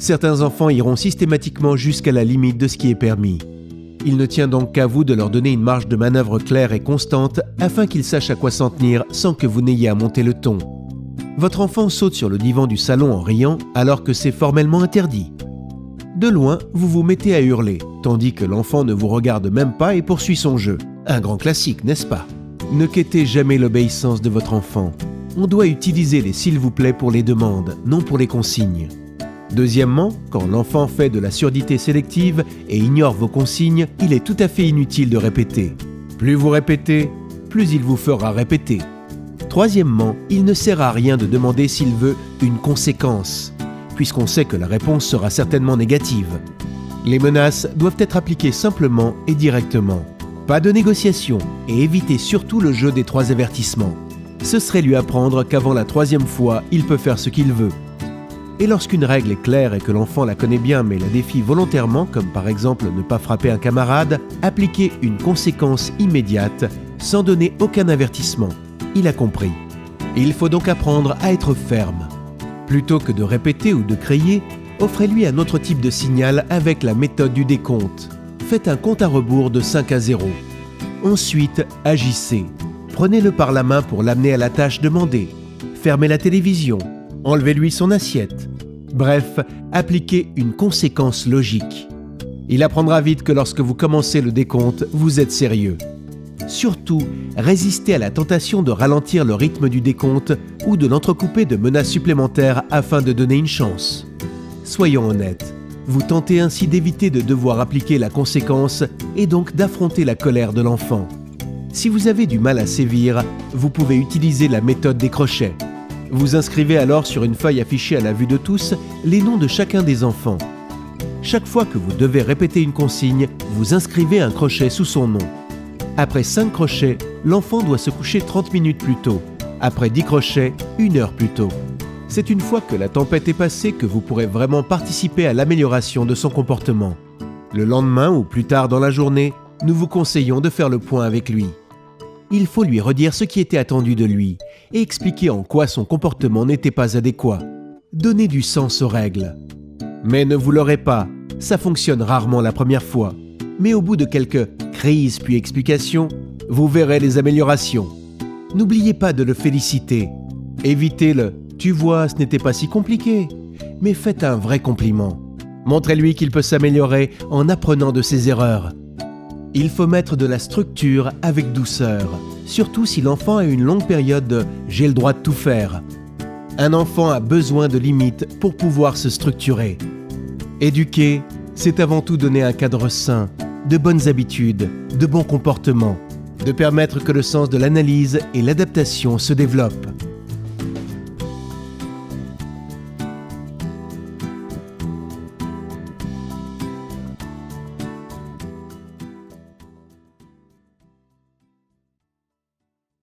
Certains enfants iront systématiquement jusqu'à la limite de ce qui est permis. Il ne tient donc qu'à vous de leur donner une marge de manœuvre claire et constante afin qu'ils sachent à quoi s'en tenir sans que vous n'ayez à monter le ton. Votre enfant saute sur le divan du salon en riant alors que c'est formellement interdit. De loin, vous vous mettez à hurler, tandis que l'enfant ne vous regarde même pas et poursuit son jeu. Un grand classique, n'est-ce pas? Ne quêtez jamais l'obéissance de votre enfant. On doit utiliser les s'il vous plaît pour les demandes, non pour les consignes. Deuxièmement, quand l'enfant fait de la surdité sélective et ignore vos consignes, il est tout à fait inutile de répéter. Plus vous répétez, plus il vous fera répéter. Troisièmement, il ne sert à rien de demander s'il veut une conséquence, puisqu'on sait que la réponse sera certainement négative. Les menaces doivent être appliquées simplement et directement. Pas de négociation et évitez surtout le jeu des 3 avertissements. Ce serait lui apprendre qu'avant la 3e fois, il peut faire ce qu'il veut. Et lorsqu'une règle est claire et que l'enfant la connaît bien mais la défie volontairement, comme par exemple ne pas frapper un camarade, appliquez une conséquence immédiate sans donner aucun avertissement. Il a compris. Il faut donc apprendre à être ferme. Plutôt que de répéter ou de crier, offrez-lui un autre type de signal avec la méthode du décompte. Faites un compte à rebours de 5 à 0. Ensuite, agissez. Prenez-le par la main pour l'amener à la tâche demandée. Fermez la télévision. Enlevez-lui son assiette. Bref, appliquez une conséquence logique. Il apprendra vite que lorsque vous commencez le décompte, vous êtes sérieux. Surtout, résistez à la tentation de ralentir le rythme du décompte ou de l'entrecouper de menaces supplémentaires afin de donner une chance. Soyons honnêtes, vous tentez ainsi d'éviter de devoir appliquer la conséquence et donc d'affronter la colère de l'enfant. Si vous avez du mal à sévir, vous pouvez utiliser la méthode des crochets. Vous inscrivez alors sur une feuille affichée à la vue de tous les noms de chacun des enfants. Chaque fois que vous devez répéter une consigne, vous inscrivez un crochet sous son nom. Après 5 crochets, l'enfant doit se coucher 30 minutes plus tôt. Après 10 crochets, 1 heure plus tôt. C'est une fois que la tempête est passée que vous pourrez vraiment participer à l'amélioration de son comportement. Le lendemain ou plus tard dans la journée, nous vous conseillons de faire le point avec lui. Il faut lui redire ce qui était attendu de lui et expliquer en quoi son comportement n'était pas adéquat. Donnez du sens aux règles. Mais ne vous leurrez pas, ça fonctionne rarement la première fois. Mais au bout de quelques crises puis explications, vous verrez les améliorations. N'oubliez pas de le féliciter. Évitez le « tu vois, ce n'était pas si compliqué », mais faites un vrai compliment. Montrez-lui qu'il peut s'améliorer en apprenant de ses erreurs. Il faut mettre de la structure avec douceur, surtout si l'enfant a une longue période de « j'ai le droit de tout faire ». Un enfant a besoin de limites pour pouvoir se structurer. Éduquer, c'est avant tout donner un cadre sain, de bonnes habitudes, de bons comportements, de permettre que le sens de l'analyse et l'adaptation se développent.